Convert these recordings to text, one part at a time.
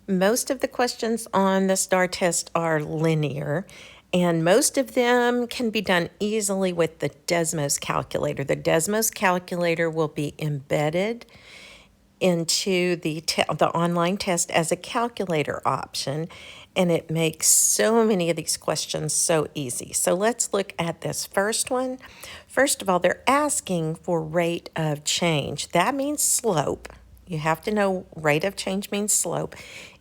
Most of the questions on the STAAR test are linear, and most of them can be done easily with the Desmos calculator. The Desmos calculator will be embedded into the online test as a calculator option, and it makes so many of these questions so easy. So let's look at this first one. First of all, they're asking for rate of change. That means slope. You have to know rate of change means slope.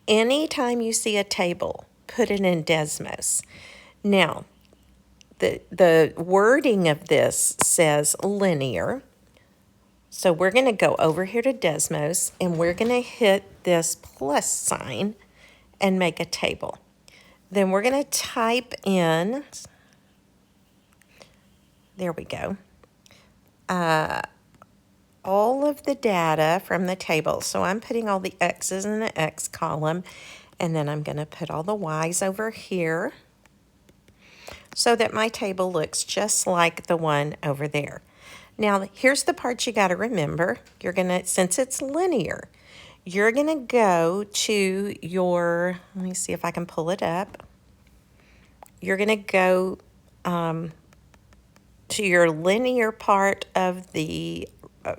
Anytime you see a table, put it in Desmos. Now, the wording of this says linear. So we're going to go over here to Desmos, and we're going to hit this plus sign and make a table. Then we're going to type in, there we go, all of the data from the table. So I'm putting all the X's in the X column, and then I'm going to put all the Y's over here so that my table looks just like the one over there. Now, here's the part you got to remember. You're going to, since it's linear, you're going to go to your, let me see if I can pull it up. You're going to go to your linear part of the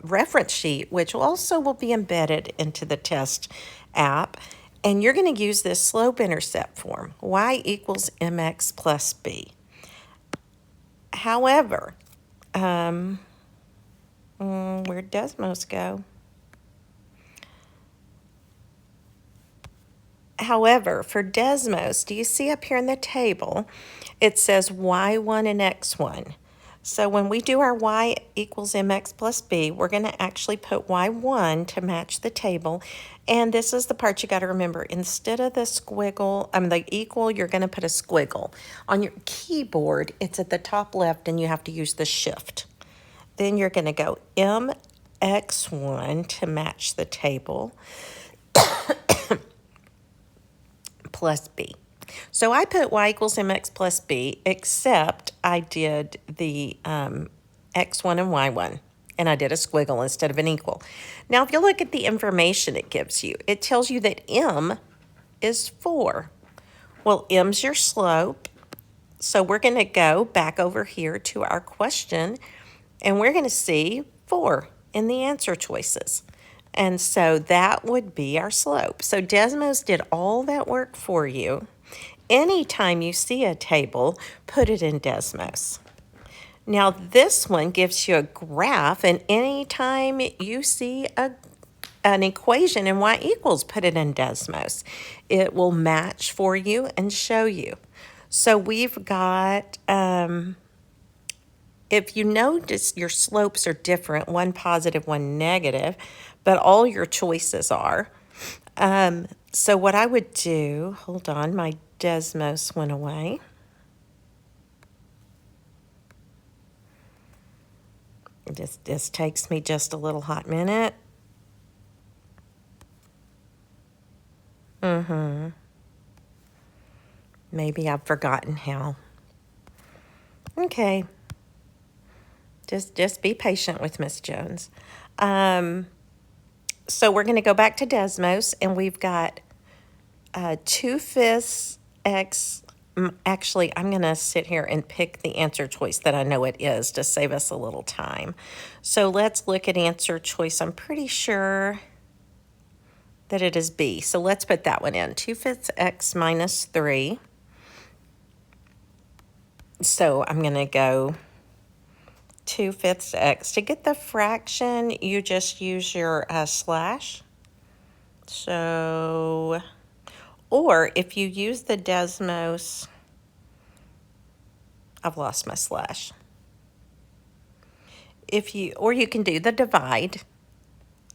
reference sheet, which also will be embedded into the test app. And you're going to use this slope-intercept form, y equals mx plus b. However, where'd Desmos go? However, for Desmos, do you see up here in the table, it says y1 and x1. So when we do our y equals mx plus b, we're going to actually put y1 to match the table. And this is the part you got to remember. Instead of the squiggle, the equal, you're going to put a squiggle. On your keyboard, it's at the top left, and you have to use the shift. Then you're going to go mx1 to match the table plus b. So I put y equals mx plus b, except I did the x1 and y1, and I did a squiggle instead of an equal. Now, if you look at the information it gives you, it tells you that m is 4. Well, m's your slope, so we're going to go back over here to our question, and we're going to see 4 in the answer choices. And so that would be our slope. So Desmos did all that work for you. Anytime you see a table, put it in Desmos. Now this one gives you a graph, and anytime you see an equation in y equals, put it in Desmos. It will match for you and show you. So we've got, if you notice your slopes are different, one positive, one negative, but all your choices are. So what I would do, hold on, my Desmos went away. This takes me just a little hot minute. Maybe I've forgotten how. Okay. Just be patient with Miss Jones. So we're going to go back to Desmos, and we've got 2/5 x. Actually, I'm going to sit here and pick the answer choice that I know it is to save us a little time. So let's look at answer choice. I'm pretty sure that it is B. So let's put that one in. 2/5 x minus 3. So I'm going to go 2/5 x. To get the fraction, you just use your slash. So, or if you use the Desmos, I've lost my slash. Or you can do the divide.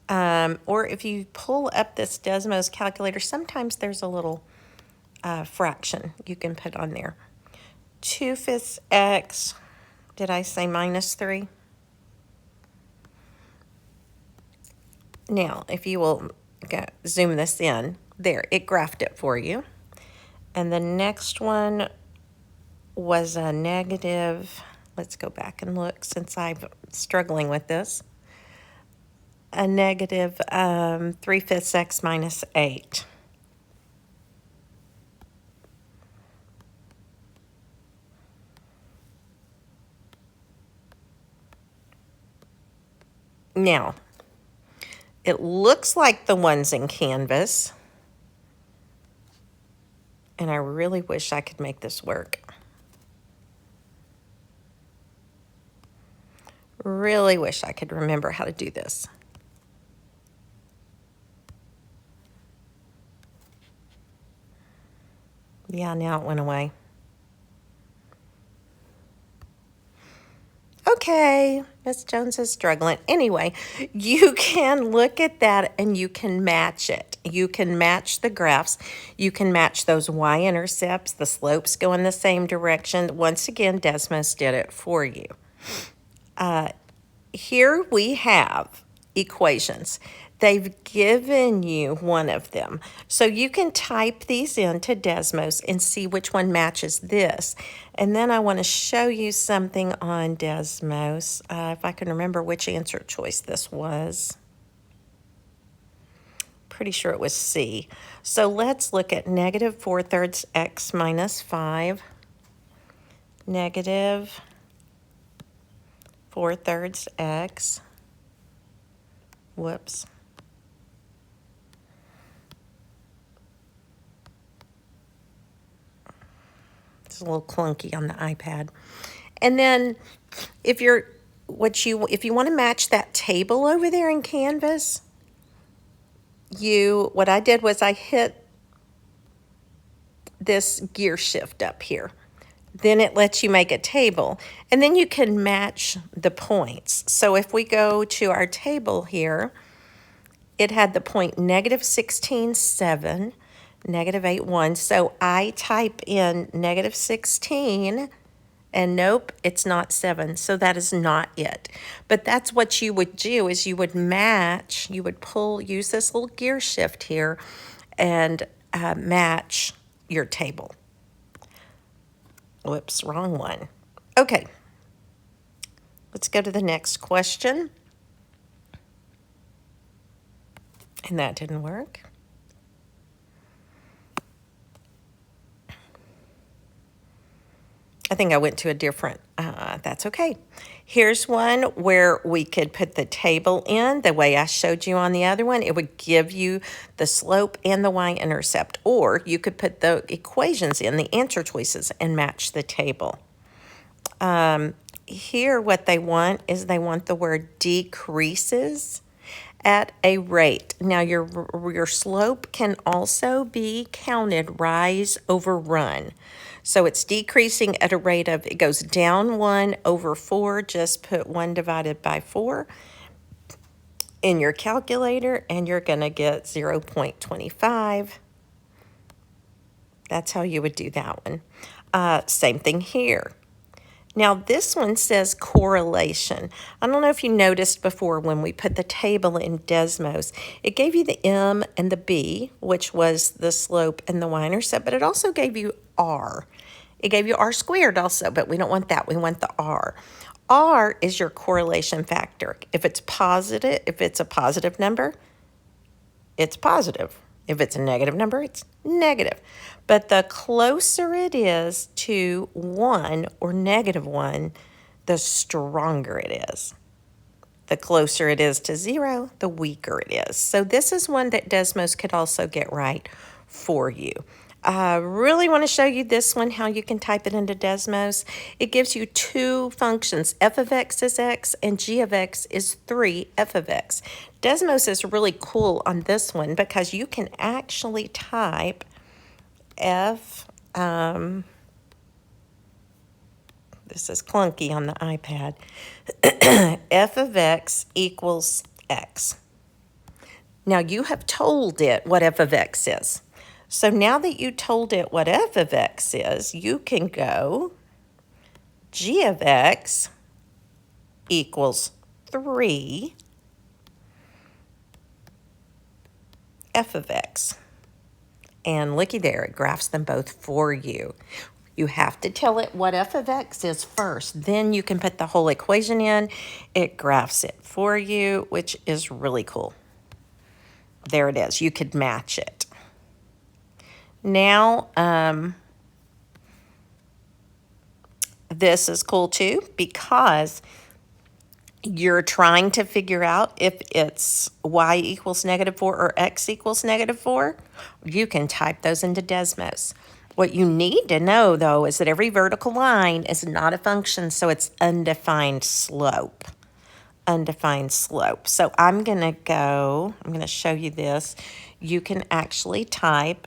Or if you pull up this Desmos calculator, sometimes there's a little fraction you can put on there. 2/5 x, did I say minus 3? Now, if you will zoom this in, there, it graphed it for you. And the next one was a negative, let's go back and look since I'm struggling with this, a negative 3/5 x minus 8. Now, it looks like the ones in Canvas, and I really wish I could make this work. Really wish I could remember how to do this. Yeah, now it went away. Okay, Miss Jones is struggling. Anyway, you can look at that and you can match it. You can match the graphs. You can match those y-intercepts. The slopes go in the same direction. Once again, Desmos did it for you. Here we have equations. They've given you one of them. So you can type these into Desmos and see which one matches this. And then I want to show you something on Desmos, if I can remember which answer choice this was. Pretty sure it was C. So let's look at negative 4/3 x minus 5, negative 4/3 x, whoops, it's a little clunky on the iPad. And then if you want to match that table over there in Canvas, what I did was I hit this gear shift up here. Then it lets you make a table, and then you can match the points. So if we go to our table here, it had the point negative 16, 7, negative 8, 1. So I type in negative 16, and nope, it's not 7. So that is not it. But that's what you would do, is you would match, you would use this little gear shift here and match your table. Whoops, wrong one. Okay, let's go to the next question. And that didn't work. I think I went to a different, that's okay. Here's one where we could put the table in the way I showed you on the other one. It would give you the slope and the y-intercept, or you could put the equations in, the answer choices, and match the table. Here what they want is they want the word decreases at a rate. Now your slope can also be counted rise over run. So it's decreasing at a rate of, it goes down 1 over 4, just put 1 divided by 4 in your calculator, and you're going to get 0.25. That's how you would do that one. Same thing here. Now this one says correlation. I don't know if you noticed before when we put the table in Desmos, it gave you the M and the B, which was the slope and the y-intercept, but it also gave you R. It gave you R squared also, but we don't want that. We want the R. R is your correlation factor. If it's positive, if it's a positive number, it's positive. If it's a negative number, it's negative. But the closer it is to 1 or negative 1, the stronger it is. The closer it is to 0, the weaker it is. So this is one that Desmos could also get right for you. I really want to show you this one, how you can type it into Desmos. It gives you 2 functions. F of x is x and g of x is 3f of x. Desmos is really cool on this one because you can actually type f, this is clunky on the iPad, f of x equals x. Now you have told it what f of x is. So now that you told it what f of x is, you can go g of x equals 3 f of x. And looky there, it graphs them both for you. You have to tell it what f of x is first. Then you can put the whole equation in. It graphs it for you, which is really cool. There it is. You could match it. Now, this is cool too because you're trying to figure out if it's y equals -4 or x equals -4, you can type those into Desmos. What you need to know, though, is that every vertical line is not a function, so it's undefined slope. Undefined slope. So I'm going to show you this. You can actually type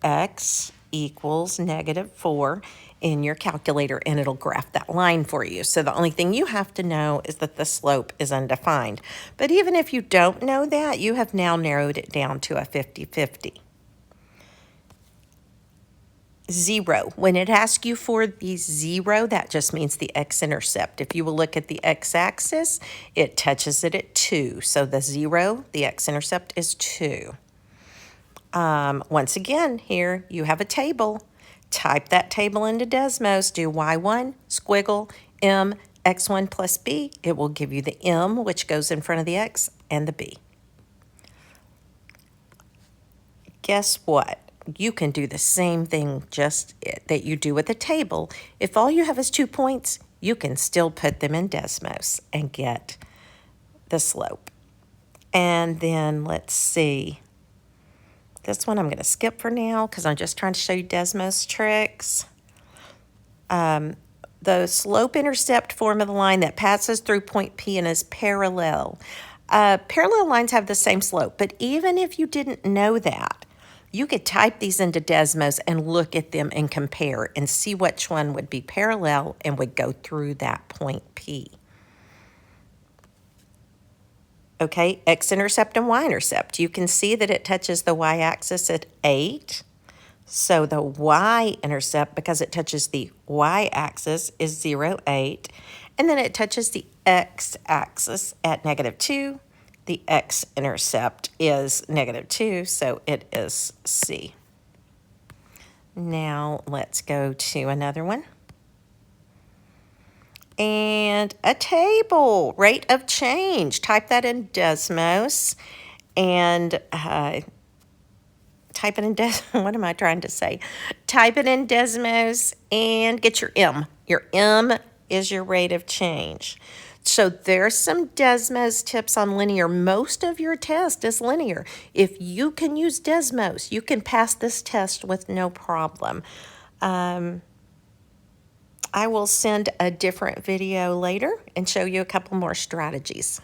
x equals -4 in your calculator, and it'll graph that line for you. So the only thing you have to know is that the slope is undefined. But even if you don't know that, you have now narrowed it down to a 50-50. 0. When it asks you for the 0, that just means the x-intercept. If you will look at the x-axis, it touches it at 2. So the 0, the x-intercept is 2. Once again, here you have a table. Type that table into Desmos. Do y1, squiggle, m, x1 plus b. It will give you the m, which goes in front of the x, and the b. Guess what? You can do the same thing that you do with a table. If all you have is 2 points, you can still put them in Desmos and get the slope. And then let's see. This one I'm going to skip for now because I'm just trying to show you Desmos tricks. The slope-intercept form of the line that passes through point P and is parallel. Parallel lines have the same slope, but even if you didn't know that, you could type these into Desmos and look at them and compare and see which one would be parallel and would go through that point P. Okay, x-intercept and y-intercept. You can see that it touches the y-axis at 8. So the y-intercept, because it touches the y-axis, is 0, 8. And then it touches the x-axis at -2. The x-intercept is -2, so it is C. Now let's go to another one. And a table, rate of change. Type that in Desmos and type it in what am I trying to say? Type it in Desmos and get your M. Your M is your rate of change. So there's some Desmos tips on linear. Most of your test is linear. If you can use Desmos, you can pass this test with no problem. I will send a different video later and show you a couple more strategies.